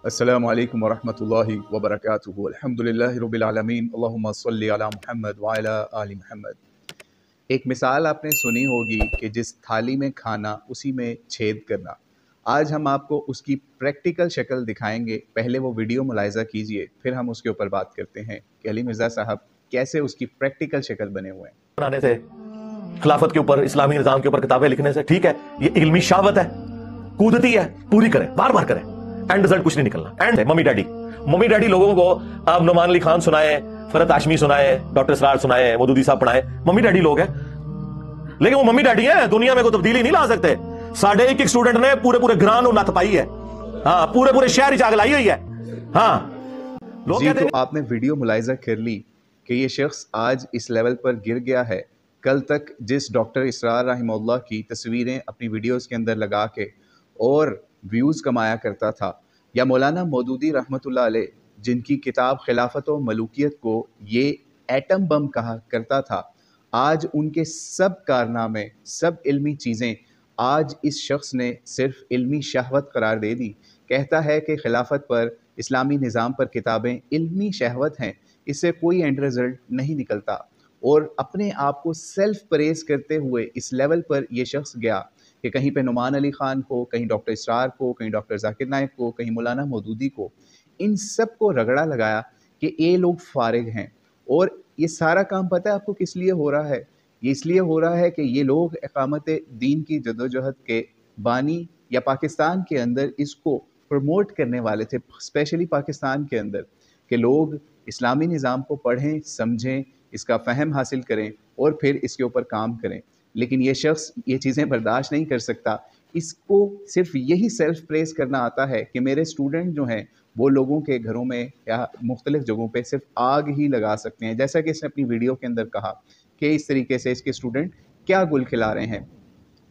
अस्सलामु अलैकुम वरहमतुल्लाहि वबरकातुहू। अल्हम्दुलिल्लाहि रब्बिल आलमीन, अल्लाहुम्मा सल्लि अला मुहम्मद व अला आलि मुहम्मद। एक मिसाल आपने सुनी होगी कि जिस थाली में खाना उसी में छेद करना। आज हम आपको उसकी प्रैक्टिकल शक्ल दिखाएंगे। पहले वो वीडियो मुलाहिज़ा कीजिए, फिर हम उसके ऊपर बात करते हैं कि अली मिर्ज़ा साहब कैसे उसकी प्रैक्टिकल शक्ल बने हुए हैं। बनाने से, खिलाफत के ऊपर, इस्लामी निजाम के ऊपर किताबें लिखने से, ठीक है, ये इल्मी शावत है, कूदती है, पूरी करें, बार बार करें, एंड रिजल्ट कुछ नहीं निकलना। एंड मम्मी डैडी लोगों को आप नुमान अली खान सुनाए, फरत हाशमी सुनाए, डॉक्टर इसरार सुनाए, मौदूदी साहब पढ़ाए, मम्मी डैडी लोग हैं, लेकिन वो मम्मी डैडी हैं, दुनिया में कोई तब्दीली नहीं ला सकते। साढ़े एक स्टूडेंट ने पूरे ग्रां नत पाई है, हाँ, पूरे शहर आग लाई हुई है। हाँ, लोग जी, कहते तो हैं आपने वीडियो मुलाहिज़ा कर ली कि ये शख्स आज इस लेवल पर गिर गया है। कल तक जिस डॉक्टर इसरार रहमतुल्लाह की तस्वीरें अपनी वीडियोस के अंदर लगा के और व्यूज़ कमाया करता था, या मौलाना मौदूदी रहमतुल्लाह अलैह जिनकी किताब खिलाफत व मलूकियत को ये एटम बम कहा करता था, आज उनके सब कारनामे, सब इल्मी चीज़ें आज इस शख्स ने सिर्फ इल्मी शहवत करार दे दी। कहता है कि खिलाफत पर, इस्लामी निज़ाम पर किताबें इल्मी शहवत हैं, इससे कोई एंड रिज़ल्ट नहीं निकलता। और अपने आप को सेल्फ प्रेज़ करते हुए इस लेवल पर ये शख्स गया कि कहीं पे नुमान अली ख़ान को, कहीं डॉक्टर इसरार को, कहीं डॉक्टर ज़ाकिर नाइक को, कहीं मौलाना मौदूदी को, इन सब को रगड़ा लगाया कि ये लोग फारिग हैं। और ये सारा काम पता है आपको किस लिए हो रहा है? ये इसलिए हो रहा है कि ये लोग इक़ामत दीन की जदोजहद के बानी या पाकिस्तान के अंदर इसको प्रमोट करने वाले थे, स्पेशली पाकिस्तान के अंदर, कि लोग इस्लामी निज़ाम को पढ़ें, समझें, इसका फ़हम हासिल करें और फिर इसके ऊपर काम करें। लेकिन ये शख्स ये चीज़ें बर्दाश्त नहीं कर सकता। इसको सिर्फ यही सेल्फ प्रेज़ करना आता है कि मेरे स्टूडेंट जो हैं वो लोगों के घरों में या मुख्तलिफ़ जगहों पे सिर्फ आग ही लगा सकते हैं। जैसा कि इसने अपनी वीडियो के अंदर कहा कि इस तरीके से इसके स्टूडेंट क्या गुल खिला रहे हैं।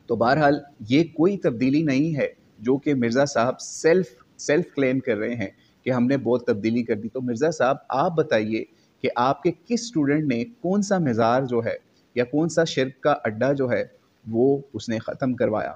तो बहरहाल ये कोई तब्दीली नहीं है जो कि मिर्ज़ा साहब सेल्फ क्लेम कर रहे हैं कि हमने बहुत तब्दीली कर दी। तो मिर्ज़ा साहब आप बताइए कि आपके किस स्टूडेंट ने कौन सा मज़ार जो है या कौन सा शिर्क का अड्डा जो है वो उसने ख़त्म करवाया?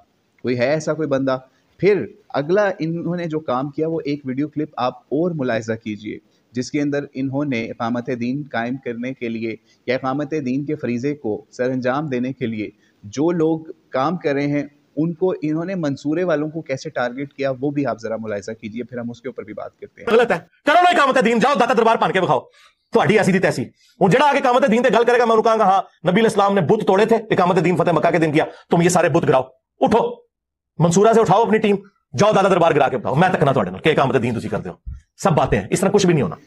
कोई है ऐसा कोई बंदा? फिर अगला इन्होंने जो काम किया वो एक वीडियो क्लिप आप और मुलाहिज़ा कीजिए, जिसके अंदर इन्होंने इक़ामत दीन कायम करने के लिए या इक़ामत दीन के फ़रीज़े को सरअंजाम देने के लिए जो लोग काम कर रहे हैं उनको इन्होंने मंसूरे वालों को कैसे टारगेट किया, वो भी आप ज़रा मुलाहिज़ा कीजिए, फिर हम उसके ऊपर भी बात करते हैं। गलत है, करो ना इकामत दीन, जाओ दाता दरबार पान के बखाओ, ਤੁਹਾਡੀ ऐसी दी तैसी। हूं जेड़ा आके इकामत दीन ते गल करेगा मैं उन्हें कहूंगा हाँ नबी इस्लाम ने बुत तोड़े थे, इकामत दीन फतेह मक्का के दिन किया, तुम ये सारे बुत गिराओ, उठो मंसूरा से उठाओ अपनी टीम, जाओ दादा दरबार गिरा के बताओ, मैं तकना ਤੁਹਾਡੇ ਨਾਲ कि इकामत दीन तुसी करते हो। सब बातें हैं, इस तरह कुछ भी नहीं होना।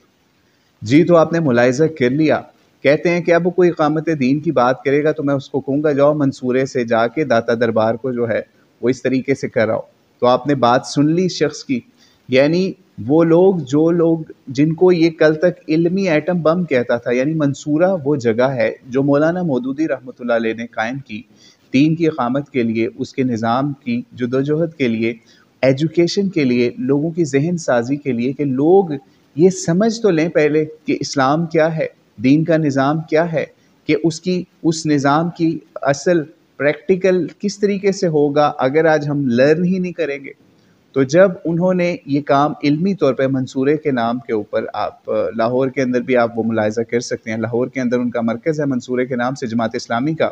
जी, तो आपने मुलाहिज़ा कर लिया। कहते हैं कि अब कोई इक़ामत दीन की बात करेगा तो मैं उसको कहूँगा जाओ मंसूरे से जाके दाता दरबार को जो है वो इस तरीके से कराओ। तो आपने बात सुन ली शख्स की, यानी वो लोग जो लोग जिनको ये कल तक इल्मी एटम बम कहता था, यानी मंसूरा वो जगह है जो मौलाना मौदूदी रहमतुल्लाह अलैह ने कायम की दीन की इक़ामत के लिए, उसके निज़ाम की जदोजहद के लिए, एजुकेशन के लिए, लोगों की जहन साजी के लिए, कि लोग ये समझ तो लें पहले कि इस्लाम क्या है, दीन का निज़ाम क्या है, कि उसकी उस निज़ाम की असल प्रैक्टिकल किस तरीके से होगा अगर आज हम लर्न ही नहीं करेंगे। तो जब उन्होंने ये काम इल्मी तौर पे मंसूरे के नाम के ऊपर, आप लाहौर के अंदर भी आप वो मुलाहिज़ा कर सकते हैं, लाहौर के अंदर उनका मरकज़ है मंसूरे के नाम से जमात इस्लामी का,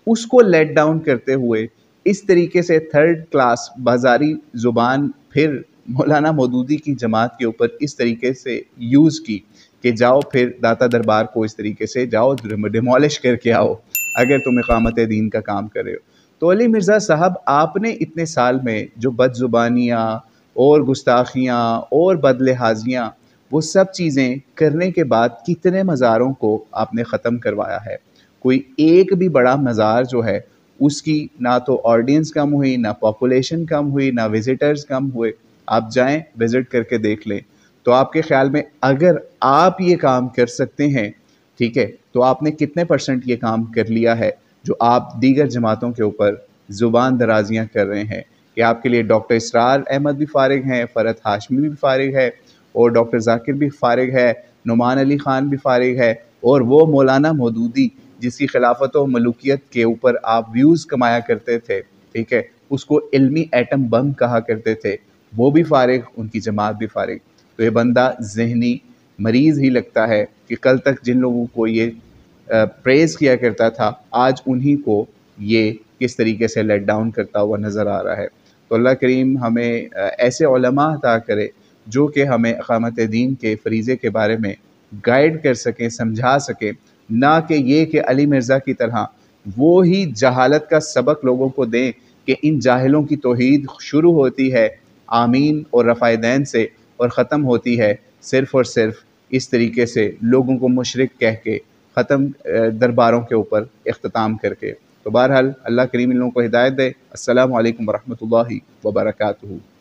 उसको लेट डाउन करते हुए इस तरीके से थर्ड क्लास बाजारी ज़ुबान फिर मौलाना मौदूदी की जमात के ऊपर इस तरीके से यूज़ की कि जाओ फिर दाता दरबार को इस तरीके से जाओ डिमोलिश करके आओ अगर तुम इक़ामत दीन का काम कर रहे हो। तो अली मिर्ज़ा साहब, आपने इतने साल में जो बदज़ुबानियाँ और गुस्ताखियाँ और बदलिहाजियाँ, वो सब चीज़ें करने के बाद कितने मज़ारों को आपने ख़त्म करवाया है? कोई एक भी बड़ा मज़ार जो है उसकी ना तो ऑडियंस कम हुई, ना पॉपुलेशन कम हुई, ना विज़िटर्स कम हुए। आप जाएं, विज़िट करके देख लें। तो आपके ख़्याल में अगर आप ये काम कर सकते हैं, ठीक है, तो आपने कितने % ये काम कर लिया है जो आप दीगर जमातों के ऊपर ज़ुबान दराजियाँ कर रहे हैं? कि आपके लिए डॉक्टर इसरार अहमद भी फ़ारिग हैं, फ़रत हाशमी भी फ़ारिग है, और डॉक्टर ज़ाकिर भी फ़ारिग है, नुमान अली ख़ान भी फ़ारिग है, और वो मौलाना मौदूदी जिसकी खिलाफत व मलूकियत के ऊपर आप व्यूज़ कमाया करते थे, ठीक है, उसको इल्मी एटम बम कहा करते थे, وہ بھی فارغ، ان کی جماعت بھی فارغ۔ تو یہ بندہ ذہنی مریض ہی لگتا ہے کہ کل تک جن لوگوں کو یہ پریز کیا کرتا تھا، آج انہی کو یہ کس طریقے سے لیٹ ڈاؤن کرتا ہوا نظر آ رہا ہے۔ تو اللہ کریم ہمیں ایسے علماء عطا کرے جو کہ ہمیں اقامت دین کے فریضے کے بارے میں گائیڈ کر سکیں، سمجھا سکیں، نہ کہ یہ کہ علی مرزا کی طرح وہ ہی جہالت کا سبق لوگوں کو دیں کہ ان جاہلوں کی توحید شروع ہوتی ہے آمین اور رفع دین سے اور ختم ہوتی ہے صرف اور صرف اس طریقے سے لوگوں کو مشرک کہہ کے، ختم درباروں کے اوپر اختتام کر کے۔ تو بہرحال اللہ کریم ان لوگوں کو ہدایت دے۔ السلام علیکم ورحمۃ اللہ وبرکاتہ۔